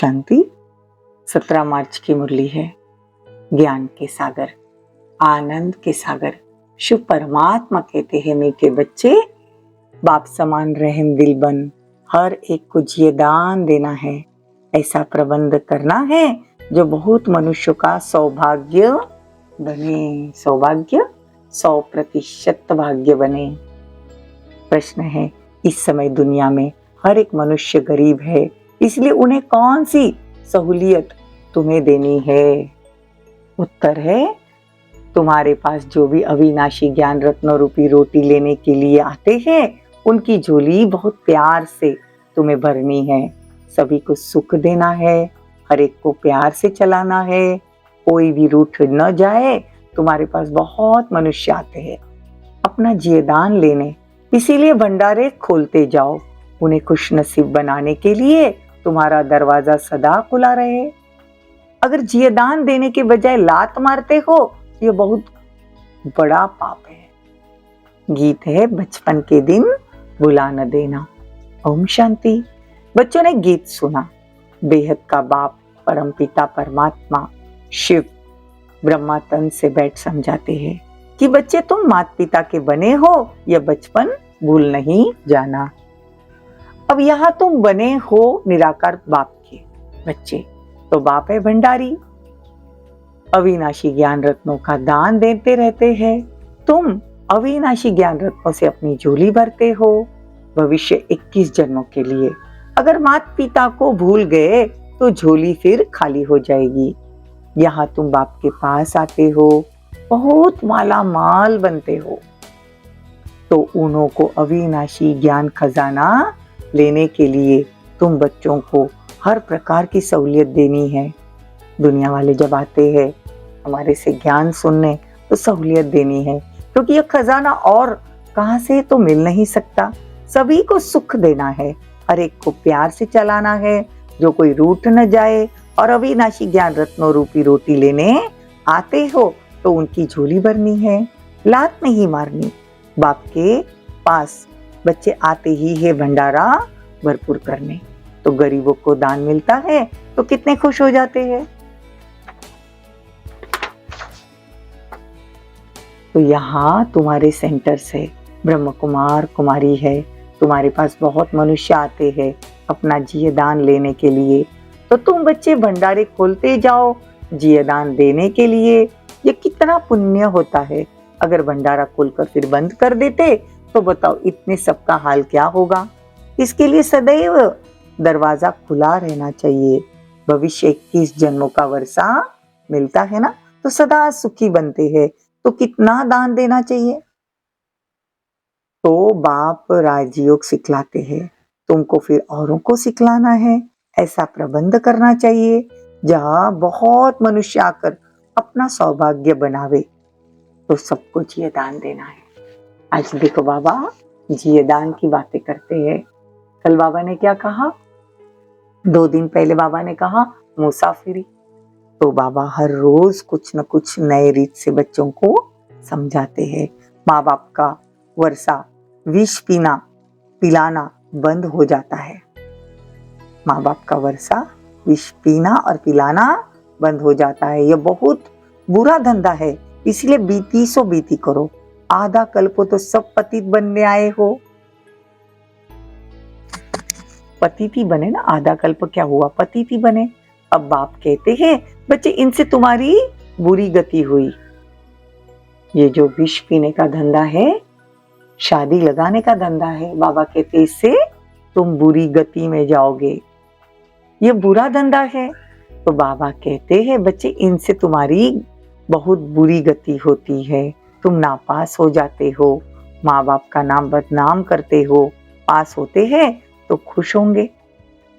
शांति। 17 मार्च की मुरली है। ज्ञान के सागर, आनंद के सागर, शिव परमात्मा कहते हैं मीठे बच्चे, बाप समान रहम दिल बन, हर एक को जिये दान देना है। ऐसा प्रबंध करना है जो बहुत मनुष्यों का सौभाग्य बने। सौभाग्य 100% भाग्य बने। प्रश्न है, इस समय दुनिया में हर एक मनुष्य गरीब है, इसलिए उन्हें कौन सी सहूलियत तुम्हें देनी है? उत्तर है, तुम्हारे पास जो भी अविनाशी ज्ञान रत्न रूपी रोटी लेने के लिए आते हैं, उनकी झोली बहुत प्यार से तुम्हें भरनी है। सभी को सुख देना है, हर एक को प्यार से चलाना है, कोई भी रूठ न जाए। तुम्हारे पास बहुत मनुष्य आते हैं अपना जियेदान लेने, इसीलिए भंडारे खोलते जाओ। उन्हें खुश नसीब बनाने के लिए तुम्हारा दरवाजा सदा खुला रहे। अगर जियेदान देने के बजाय लात मारते हो, ये बहुत बड़ा पाप है। गीत है, बचपन के दिन भुला न देना। ओम शांति। बच्चों ने गीत सुना। बेहद का बाप परम पिता परमात्मा शिव ब्रह्मा तन से बैठ समझाते हैं कि बच्चे, तुम माता पिता के बने हो, यह बचपन भूल नहीं जाना। अब यहाँ तुम बने हो निराकार बाप के बच्चे, तो बाप है भंडारी, अविनाशी ज्ञान रत्नों का दान देते रहते हैं। तुम अविनाशी ज्ञान रत्नों से अपनी झोली भरते हो भविष्य 21 जन्मों के लिए। अगर माता पिता को भूल गए तो झोली फिर खाली हो जाएगी। यहाँ तुम बाप के पास आते हो, बहुत माला माल बनते हो, तो उन्हों को अविनाशी ज्ञान खजाना लेने के लिए तुम बच्चों को हर प्रकार की सहूलियत देनी है। दुनिया वाले जब आते हैं हमारे से ज्ञान सुनने, तो सहूलियत देनी है, क्योंकि यह खजाना और कहां से तो मिल नहीं सकता। सभी को सुख देना है, हर एक को प्यार से चलाना है, जो कोई रूठ न जाए। और अविनाशी ज्ञान रत्नों रूपी रोटी लेने आते हो तो उनकी झोली भरनी है, लात नहीं मारनी। बाप के पास बच्चे आते ही है भंडारा भरपूर करने, तो गरीबों को दान मिलता है तो कितने खुश हो जाते हैं। तो यहाँ तुम्हारे सेंटर से ब्रह्म कुमार कुमारी है, तुम्हारे पास बहुत मनुष्य आते हैं अपना जियेदान लेने के लिए, तो तुम बच्चे भंडारे खोलते जाओ जियेदान देने के लिए। ये कितना पुण्य होता है। अगर भंडारा खोलकर फिर बंद कर देते तो बताओ इतने सबका हाल क्या होगा। इसके लिए सदैव दरवाजा खुला रहना चाहिए। भविष्य 21 जन्मों का वर्षा मिलता है ना, तो सदा सुखी बनते हैं। तो कितना दान देना चाहिए? तो बाप राजयोग सिखलाते हैं, तुमको फिर औरों को सिखलाना है। ऐसा प्रबंध करना चाहिए जहाँ बहुत मनुष्य आकर अपना सौभाग्य बनावे, तो सबको जियेदान देना है। आज देखो बाबा जियेदान की बातें करते हैं। कल बाबा ने क्या कहा? 2 दिन पहले बाबा ने कहा मुसाफिरी। तो बाबा हर रोज कुछ न कुछ नए रीत से बच्चों को समझाते हैं। माँ बाप का वर्षा विष पिलाना बंद हो जाता है। माँ बाप का वर्षा विष पीना और पिलाना बंद हो जाता है। यह बहुत बुरा धंधा है, इसलिए बीती सो बीती करो। आधा कल्प तो सब पतित बनने आए हो। पतिति बने ना, आधा कल्प क्या हुआ, पतिति बने। अब बाप कहते हैं बच्चे, इनसे तुम्हारी बुरी गति हुई। ये जो विष पीने का धंधा है, शादी लगाने का धंधा है, बाबा कहते इससे तुम बुरी गति में जाओगे, ये बुरा धंधा है। तो बाबा कहते हैं बच्चे, इनसे तुम्हारी बहुत बुरी गति होती है, तुम नापास हो जाते हो, माँ बाप का नाम बदनाम करते हो। पास होते हैं तो खुश होंगे,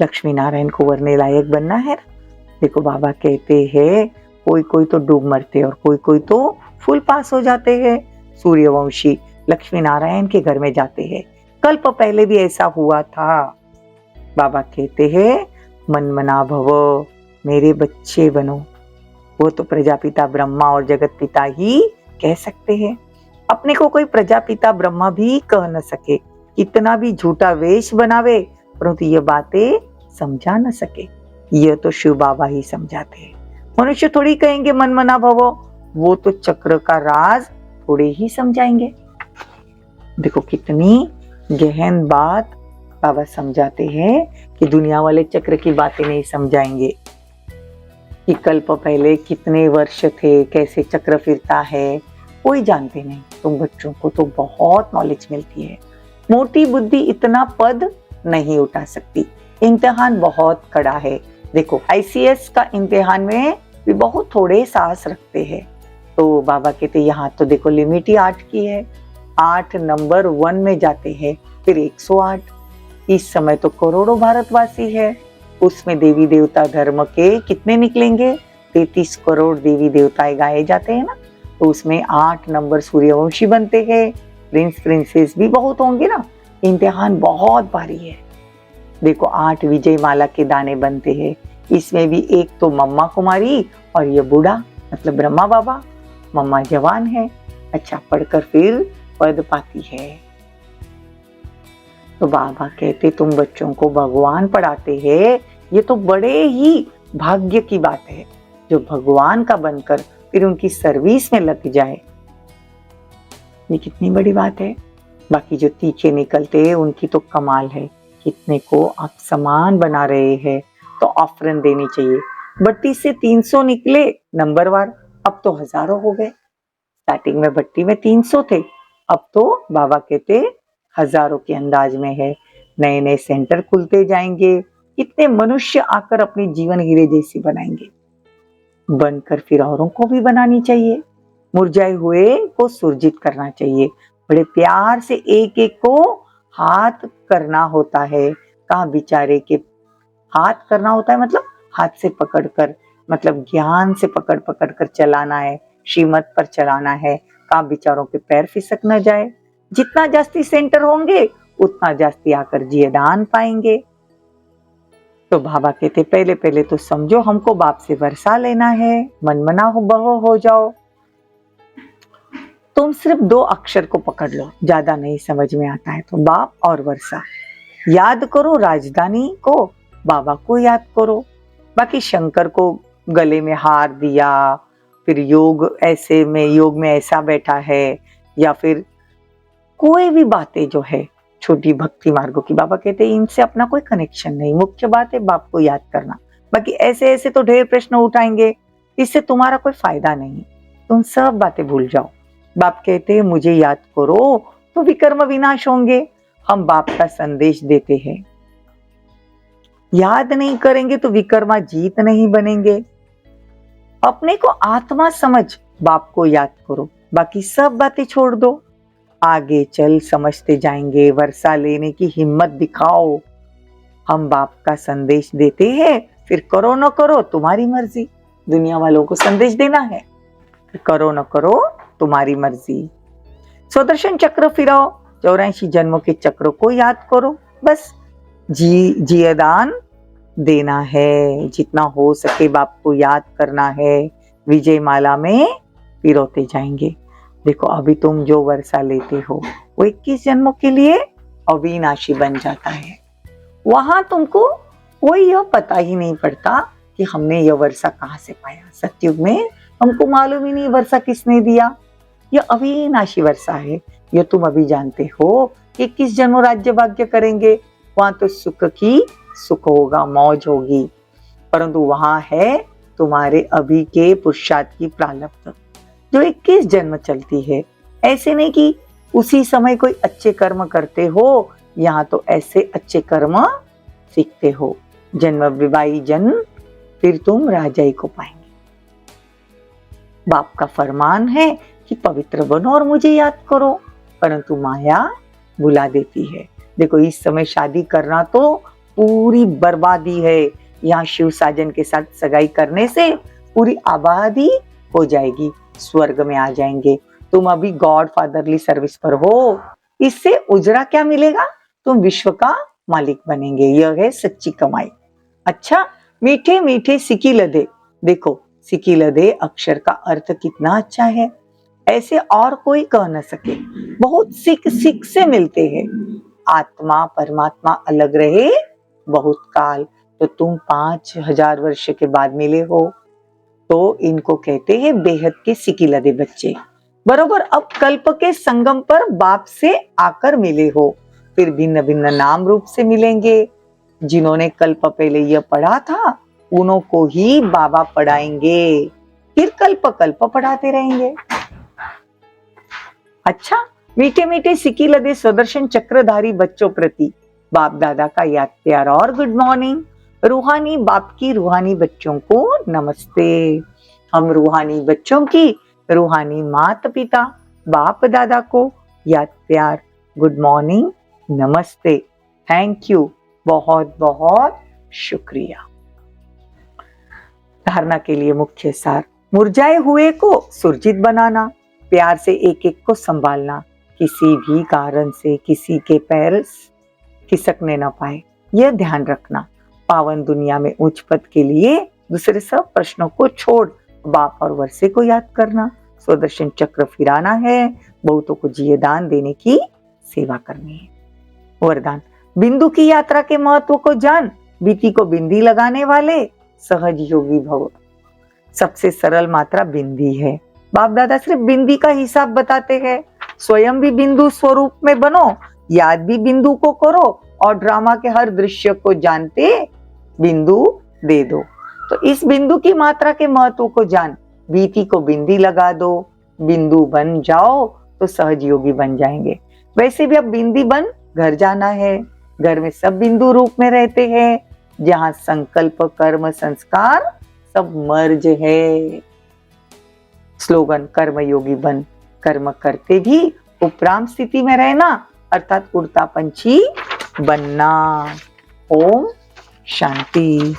लक्ष्मी नारायण को वरने लायक बनना है। देखो बाबा कहते हैं कोई कोई तो डूब मरते और कोई कोई तो फुल पास हो जाते हैं। सूर्यवंशी लक्ष्मी नारायण के घर में जाते हैं। कल्प पहले भी ऐसा हुआ था। बाबा कहते हैं मन मना भव, मेरे बच्चे बनो। वो तो प्रजापिता ब्रह्मा और जगत पिता ही कह सकते हैं, अपने को कोई प्रजापिता ब्रह्मा भी कह न सके। कितना भी झूठा वेश बनावे, परंतु ये बातें समझा न सके। यह तो शिव बाबा ही समझाते हैं। मनुष्य थोड़ी कहेंगे मन मना भवो, वो तो चक्र का राज थोड़े ही समझाएंगे। देखो कितनी गहन बात बाबा समझाते हैं कि दुनिया वाले चक्र की बातें नहीं समझाएंगे कि कल्प पहले कितने वर्ष थे, कैसे चक्र फिरता है, कोई जानते नहीं। तुम बच्चों को तो बहुत नॉलेज मिलती है। मोटी बुद्धि इतना पद नहीं उठा सकती, इम्तिहान बहुत कड़ा है। देखो ICS का इम्तिहान में भी बहुत थोड़े साहस रखते हैं। तो बाबा कहते यहाँ तो देखो लिमिट ही 8 की है, 8 नंबर 1 में जाते हैं, फिर 108। इस समय तो करोड़ों भारतवासी है, उसमें देवी देवता धर्म के कितने निकलेंगे? 33 करोड़ देवी देवताएं गाए जाते हैं ना, तो उसमें 8 नंबर सूर्यवंशी बनते हैं, प्रिंस प्रिंसेस भी बहुत होंगे ना। इम्तिहान बहुत भारी है। देखो 8 विजय माला के दाने बनते हैं, इसमें भी एक तो मम्मा कुमारी और ये बूढ़ा मतलब ब्रह्मा बाबा। मम्मा जवान है, अच्छा पढ़कर फिर पद पाती है। तो बाबा कहते तुम बच्चों को भगवान पढ़ाते हैं, ये तो बड़े ही भाग्य की बात है जो भगवान का बनकर फिर उनकी सर्विस में लग जाए। ये कितनी बड़ी बात है। बाकी जो तीखे निकलते हैं उनकी तो कमाल है, कितने को आप समान बना रहे हैं, तो ऑफरन देनी चाहिए। 32 से 300 निकले नंबरवार, अब तो हजारों हो गए। स्टार्टिंग में भट्टी में 300 थे, अब तो बाबा कहते हजारों के अंदाज में है। नए नए सेंटर खुलते जाएंगे, कितने मनुष्य आकर अपनी जीवन हीरे जैसी बनाएंगे। बनकर फिर औरों को भी बनानी चाहिए। मुरझाए हुए को सुरजित करना चाहिए। बड़े प्यार से एक एक को हाथ करना होता है। कहाँ बेचारे के हाथ करना होता है, मतलब हाथ से पकड़कर, मतलब ज्ञान से पकड़ पकड़ कर चलाना है, श्रीमत पर चलाना है। कहाँ बेचारों के पैर फिसक न जाए। जितना जास्ती सेंटर होंगे उतना जास्ती आकर जियदान पाएंगे। तो बाबा कहते पहले पहले तो समझो हमको बाप से वर्षा लेना है, मनमना हो बहो हो जाओ। तुम सिर्फ 2 अक्षर को पकड़ लो, ज्यादा नहीं समझ में आता है तो बाप और वर्षा याद करो। राजधानी को बाबा को याद करो। बाकी शंकर को गले में हार दिया, फिर योग में ऐसा बैठा है, या फिर कोई भी बातें जो है छोटी भक्ति मार्गों की, बाबा कहते हैं इनसे अपना कोई कनेक्शन नहीं। मुख्य बात है बाप को याद करना। बाकी ऐसे ऐसे तो ढेर प्रश्न उठाएंगे, इससे तुम्हारा कोई फायदा नहीं। तुम सब बातें भूल जाओ। बाप कहते हैं मुझे याद करो तो विकर्म विनाश होंगे। हम बाप का संदेश देते हैं, याद नहीं करेंगे तो विकर्मा जीत नहीं बनेंगे। अपने को आत्मा समझ बाप को याद करो, बाकी सब बातें छोड़ दो। आगे चल समझते जाएंगे, वर्षा लेने की हिम्मत दिखाओ। हम बाप का संदेश देते हैं, फिर करो न करो तुम्हारी मर्जी। दुनिया वालों को संदेश देना है, करो न करो तुम्हारी मर्जी। स्वदर्शन चक्र फिराओ, 84 जन्मों के चक्रों को याद करो। बस जियदान देना है, जितना हो सके बाप को याद करना है। विजय माला में पिरोते जाएंगे। देखो अभी तुम जो वर्षा लेते हो वो 21 जन्मों के लिए अविनाशी बन जाता है। वहां तुमको कोई यह पता ही नहीं पड़ता कि हमने यह वर्षा कहाँ से पाया। सतयुग में हमको मालूम ही नहीं वर्षा किसने दिया। यह अविनाशी वर्षा है। यह तुम अभी जानते हो कि 21 जन्मों राज्य भाग्य करेंगे, वहां तो सुख की सुख होगा, मौज होगी। परंतु वहां है तुम्हारे अभी के पुरुषार्थ की प्रारब्ध जो 21 जन्म चलती है। ऐसे नहीं कि उसी समय कोई अच्छे कर्म करते हो, यहाँ तो ऐसे अच्छे कर्म सीखते हो। जन्म विवाही जन्म फिर तुम राजाई को पाएंगे। बाप का फरमान है कि पवित्र बनो और मुझे याद करो, परंतु माया बुला देती है। देखो इस समय शादी करना तो पूरी बर्बादी है। यहाँ शिव साजन के साथ सगाई करने से पूरी आबादी हो जाएगी, स्वर्ग में आ जाएंगे। तुम अभी गॉड फादरली सर्विस पर हो, इससे उजरा क्या मिलेगा? तुम विश्व का मालिक बनेंगे। यह है सच्ची कमाई। अच्छा मीठे मीठे सिकी लदे, देखो सिकी लदे अक्षर का अर्थ कितना अच्छा है, ऐसे और कोई कह न सके। बहुत सिक से मिलते हैं। आत्मा परमात्मा अलग रहे बहुत काल, तो तुम 5000 वर्ष के बाद मिले हो। तो इनको कहते हैं बेहद के सिकिलदे बच्चे। बरोबर अब कल्प के संगम पर बाप से आकर मिले हो, फिर भिन्न भिन्न नाम रूप से मिलेंगे। जिन्होंने कल्प पहले यह पढ़ा था उन्हों को ही बाबा पढ़ाएंगे, फिर कल्प कल्प पढ़ाते रहेंगे। अच्छा, मीठे मीठे सिकिलदे सुदर्शन चक्रधारी बच्चों प्रति बाप दादा का याद प्यार और गुड मॉर्निंग। रूहानी बाप की रूहानी बच्चों को नमस्ते। हम रूहानी बच्चों की रूहानी माता पिता बाप दादा को याद प्यार गुड मॉर्निंग, नमस्ते, थैंक यू, बहुत बहुत शुक्रिया। धारणा के लिए मुख्य सार, मुरझाए हुए को सुरजित बनाना, प्यार से एक एक को संभालना, किसी भी कारण से किसी के पैर खिसकने न पाए यह ध्यान रखना। पावन दुनिया में उच्च पद के लिए दूसरे सब प्रश्नों को छोड़ बाप और वर्षे को याद करना। सुदर्शन चक्र फिराना है, बहुतों को जिये दान देने की सेवा करनी है। वरदान, बिंदु की यात्रा के महत्व को जान, बीती को बिंदी लगाने वाले सहज योगी भव। सबसे सरल मात्रा बिंदी है। बाप दादा सिर्फ बिंदी का हिसाब बताते हैं। स्वयं भी बिंदु स्वरूप में बनो, याद भी बिंदु को करो और ड्रामा के हर दृश्य को जानते बिंदु दे दो। तो इस बिंदु की मात्रा के महत्व को जान, बीती को बिंदी लगा दो, बिंदु बन जाओ तो सहज योगी बन जाएंगे। वैसे भी अब बिंदी बन घर जाना है। घर में सब बिंदु रूप में रहते हैं, जहां संकल्प कर्म संस्कार सब मर्ज है। स्लोगन, कर्म योगी बन, कर्म करते भी उपराम स्थिति में रहना, अर्थात उड़ता पंछी बनना। ओम शांति।